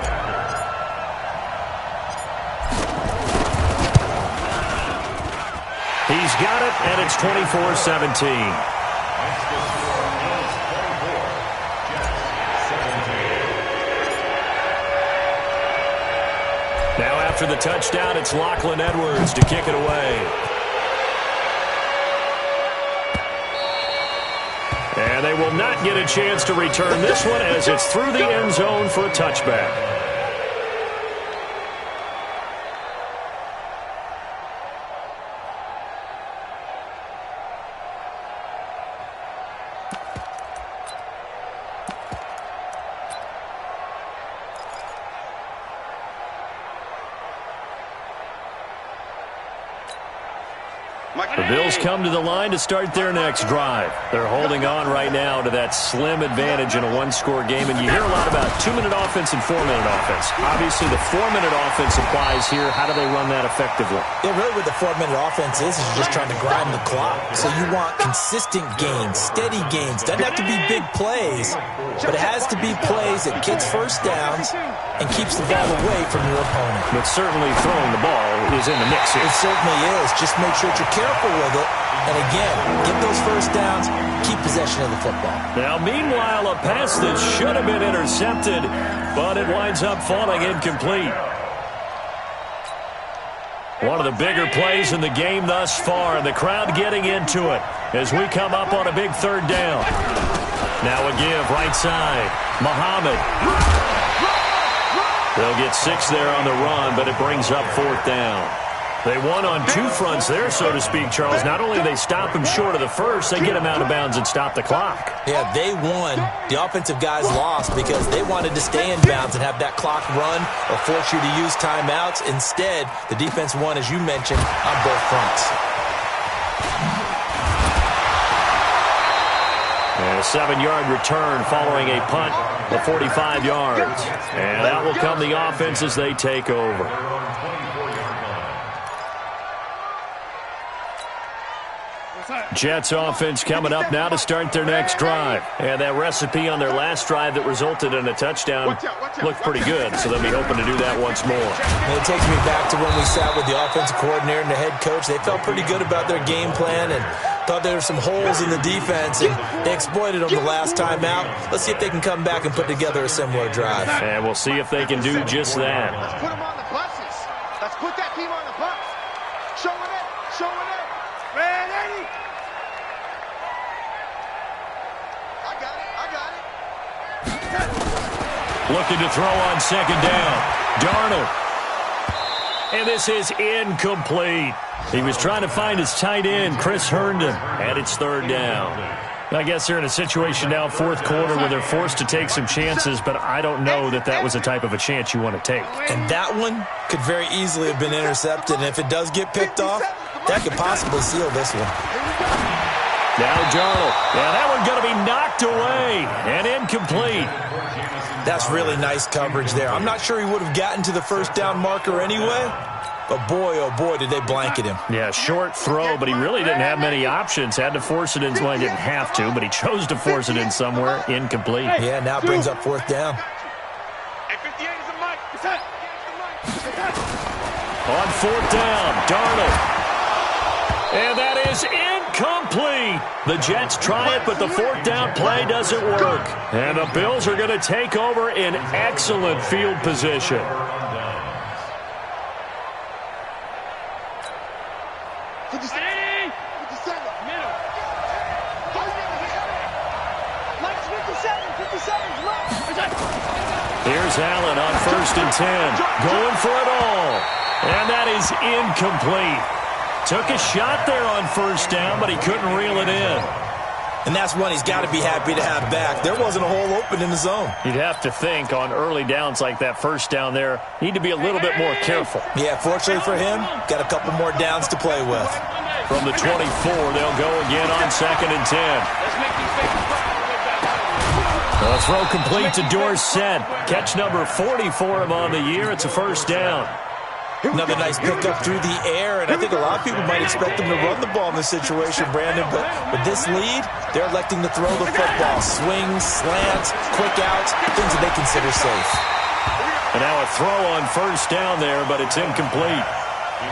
He's got it, and it's 24-17. Now after the touchdown, it's Lachlan Edwards to kick it away. And they will not get a chance to return this one as it's through the end zone for a touchback. The Bills come to the line to start their next drive. They're holding on right now to that slim advantage in a one-score game, and you hear a lot about 2-minute offense and 4-minute offense. Obviously, the 4-minute offense applies here. How do they run that effectively? Yeah, really what the 4-minute offense is you're just trying to grind the clock. So you want consistent gains, steady gains. Doesn't have to be big plays, but it has to be plays that gets 1st downs and keeps the ball away from your opponent. But certainly throwing the ball is in the mix here. It certainly is. Just make sure that you're careful with it. And again, get those 1st downs, keep possession of the football. Now, meanwhile, a pass that should have been intercepted, but it winds up falling incomplete. One of the bigger plays in the game thus far, and the crowd getting into it as we come up on a big 3rd down. Now a give, right side. Muhammad. They'll get 6 there on the run, but it brings up 4th down. They won on 2 fronts there, so to speak, Charles. Not only do they stop him short of the 1st, they get him out of bounds and stop the clock. Yeah, they won. The offensive guys lost because they wanted to stay in bounds and have that clock run or force you to use timeouts. Instead, the defense won, as you mentioned, on both fronts. And a 7-yard return following a punt of 45 yards. And that will come the offense as they take over. Jets offense coming up now to start their next drive. And that recipe on their last drive that resulted in a touchdown looked pretty good, so they'll be hoping to do that once more. And it takes me back to when we sat with the offensive coordinator and the head coach. They felt pretty good about their game plan and thought there were some holes in the defense, and they exploited them the last time out. Let's see if they can come back and put together a similar drive. And we'll see if they can do just that. Let's put them on the buses. Let's put that team on the bus. Show it in. Show it in. Ready? Looking to throw on 2nd down. Darnold. And this is incomplete. He was trying to find his tight end, Chris Herndon, and it's 3rd down. I guess they're in a situation now, fourth quarter, where they're forced to take some chances, but I don't know that that was the type of a chance you want to take. And that one could very easily have been intercepted, and if it does get picked off, that could possibly seal this one. Now Darnold. Yeah, that one's going to be knocked away and incomplete. That's really nice coverage there. I'm not sure he would have gotten to the first down marker anyway, but boy, oh boy, did they blanket him. Yeah, short throw, but he really didn't have many options. Had to force it in. Well, he didn't have to, but he chose to force it in somewhere. Incomplete. Yeah, now it brings up fourth down. On fourth down, Darnold. And that is incomplete. The Jets try it, but the fourth down play doesn't work. And the Bills are going to take over in excellent field position. Here's Allen on 1st and 10. Going for it all. And that is incomplete. Took a shot there on first down, but he couldn't reel it in. And that's one he's got to be happy to have back. There wasn't a hole open in the zone. You'd have to think on early downs like that first down there, need to be a little bit more careful. Yeah, fortunately for him, got a couple more downs to play with. From the 24, they'll go again on 2nd and 10. The throw complete to Dorsett. Catch number 40 for him on the year. It's a first down. Another nice pickup through the air, and I think a lot of people might expect them to run the ball in this situation, Brandon, but with this lead, they're electing to throw the football. Swings, slants, quick outs, things that they consider safe. And now a throw on first down there, but it's incomplete.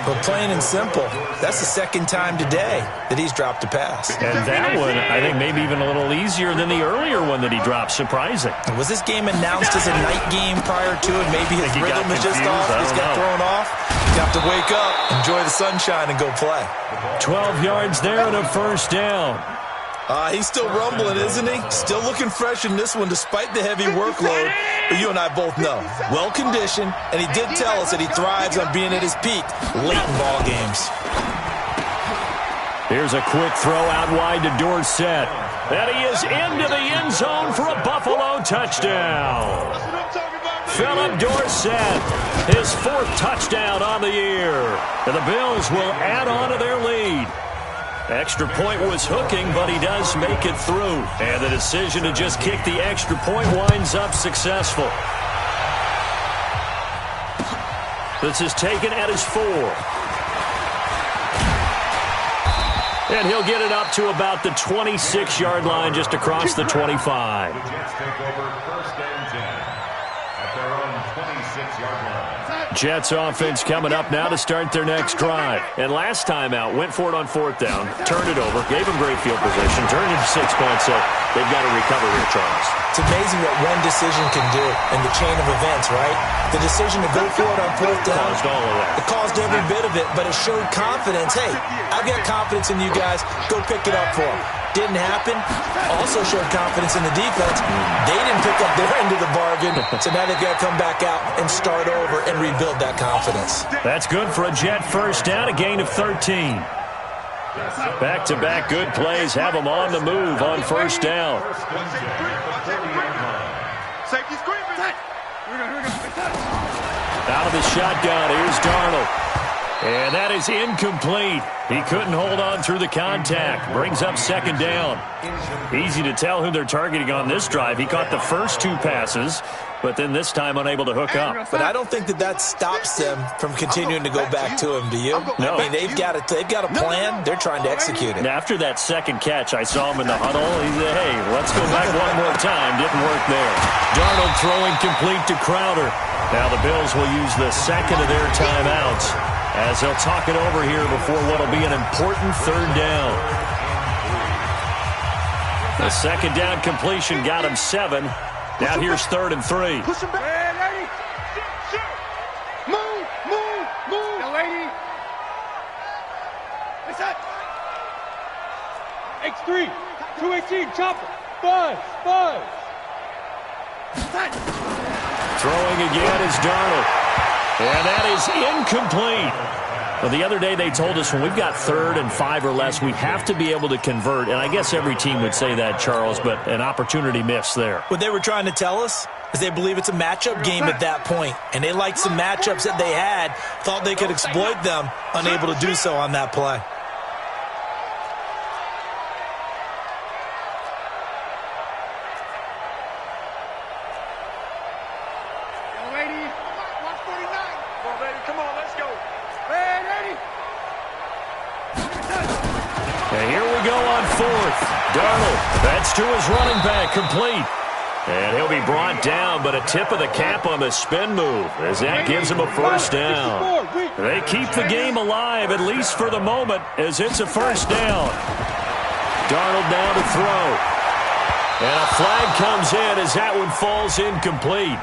But plain and simple, that's the second time today that he's dropped a pass. And that one, I think, maybe even a little easier than the earlier one that he dropped. Surprising. Was this game announced as a night game prior to it? Maybe his rhythm is just off. He's got thrown off. He's got to wake up, enjoy the sunshine, and go play. 12 yards there and a first down. He's still rumbling, isn't he? Still looking fresh in this one despite the heavy workload. But you and I both know, well-conditioned, and he did tell us that he thrives on being at his peak late in ball games. Here's a quick throw out wide to Dorsett. And he is into the end zone for a Buffalo touchdown. Philip Dorsett, his 4th touchdown on the year. And the Bills will add on to their lead. Extra point was hooking, but he does make it through. And the decision to just kick the extra point winds up successful. This is taken at his 4. And he'll get it up to about the 26-yard line, just across the 25. The Jets take over 1st and 10 at their own 26-yard line. Jets offense coming up now to start their next drive. And last time out, went for it on 4th down, turned it over, gave them great field position, turned it into 6 points, so they've got to recover here, Charles. It's amazing what one decision can do in the chain of events, right? The decision to go for it on 4th down, caused all of that. It caused every bit of it, but it showed confidence. Hey, I've got confidence in you guys. Go pick it up for them. Didn't happen. Also showed confidence in the defense. They didn't pick up their end of the bargain, so now they've got to come back out and start over and rebuild that confidence. That's good for a Jet first down, a gain of 13. Back-to-back good plays have them on the move on first down. Out of the shotgun, here's Darnold. And that is incomplete. He couldn't hold on through the contact. Brings up 2nd down. Easy to tell who they're targeting on this drive. He caught the first 2 passes, but then this time unable to hook up. But I don't think that stops them from continuing to go back to him, do you? No. I mean, they've got a plan. They're trying to execute it. After that second catch, I saw him in the huddle. He said, hey, let's go back one more time. Didn't work there. Darnold throwing complete to Crowder. Now the Bills will use the second of their timeouts as they'll talk it over here before what will be an important 3rd down. The 2nd down completion got him 7. Now here's 3rd and 3. Push him back. Lady. Move. Now, lady. What's that? X3. 218. Chopper. Buzz. Throwing again is Darnold. And that is incomplete. Well, the other day they told us when we've got 3rd and 5 or less, we have to be able to convert. And I guess every team would say that, Charles, but an opportunity missed there. What they were trying to tell us is they believe it's a matchup game at that point. And they liked some matchups that they had, thought they could exploit them, unable to do so on that play. And here we go on 4th. Darnold, that's to his running back, complete. And he'll be brought down, but a tip of the cap on the spin move, as that gives him a first down. They keep the game alive, at least for the moment, as it's a first down. Darnold down to throw. And a flag comes in as that one falls incomplete.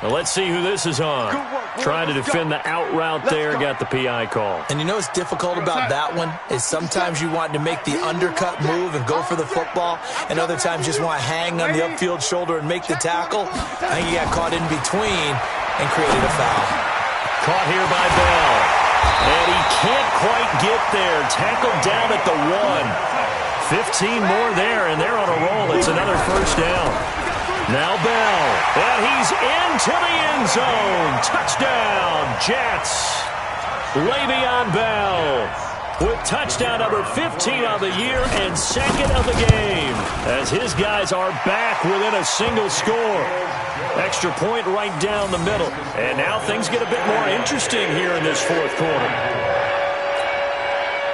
Well, let's see who this is on. Trying to defend the out route there, got the PI call. And you know what's difficult about that one is sometimes you want to make the undercut move and go for the football, and other times just want to hang on the upfield shoulder and make the tackle. I think he got caught in between and created a foul. Caught here by Bell. And he can't quite get there. Tackled down at the 1. 15 more there, and they're on a roll. It's another first down. Now Bell, and he's into the end zone. Touchdown, Jets. Le'Veon Bell with touchdown number 15 of the year and 2nd of the game, as his guys are back within a single score. Extra point right down the middle. And now things get a bit more interesting here in this 4th quarter.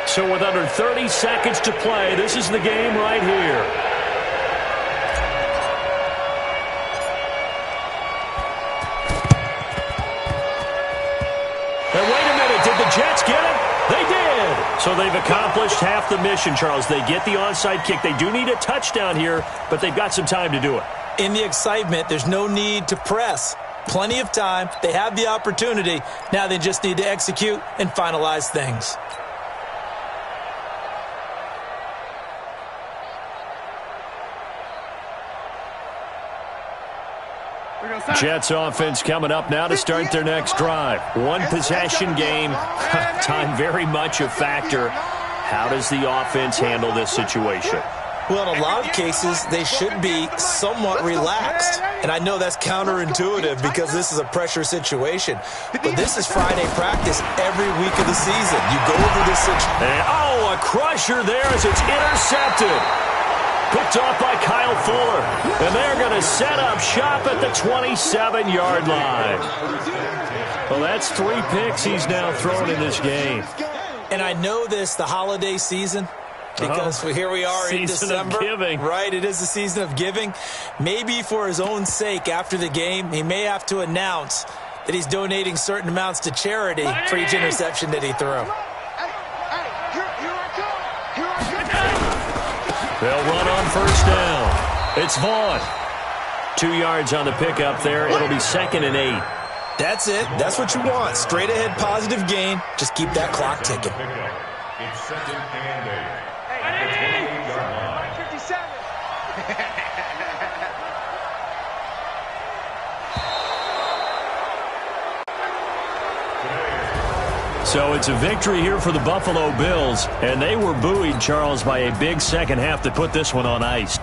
So with under 30 seconds to play, this is the game right here. And wait a minute, did the Jets get it? They did. So they've accomplished half the mission, Charles. They get the onside kick. They do need a touchdown here, but they've got some time to do it. In the excitement, there's no need to press. Plenty of time. They have the opportunity. Now they just need to execute and finalize things. Jets offense coming up now to start their next drive. One possession game. Time very much a factor. How does the offense handle this situation? Well, in a lot of cases, they should be somewhat relaxed. And I know that's counterintuitive because this is a pressure situation. But this is Friday practice every week of the season. You go over this situation. And, a crusher there as it's intercepted. Picked off by Kyle Fuller. And they're going to set up shop at the 27-yard line. Well, that's 3 picks he's now thrown in this game. And I know this, the holiday season, because here we are in December. Season of giving. Right, it is the season of giving. Maybe for his own sake after the game, he may have to announce that he's donating certain amounts to charity for each interception that he threw. They'll run on first down. It's Vaughn. 2 yards on the pickup there. It'll be 2nd and 8. That's it. That's what you want. Straight ahead positive gain. Just keep that clock ticking. It's 2nd and 8. At the 28-yard line. 57. So it's a victory here for the Buffalo Bills, and they were buoyed, Charles, by a big second half that put this one on ice.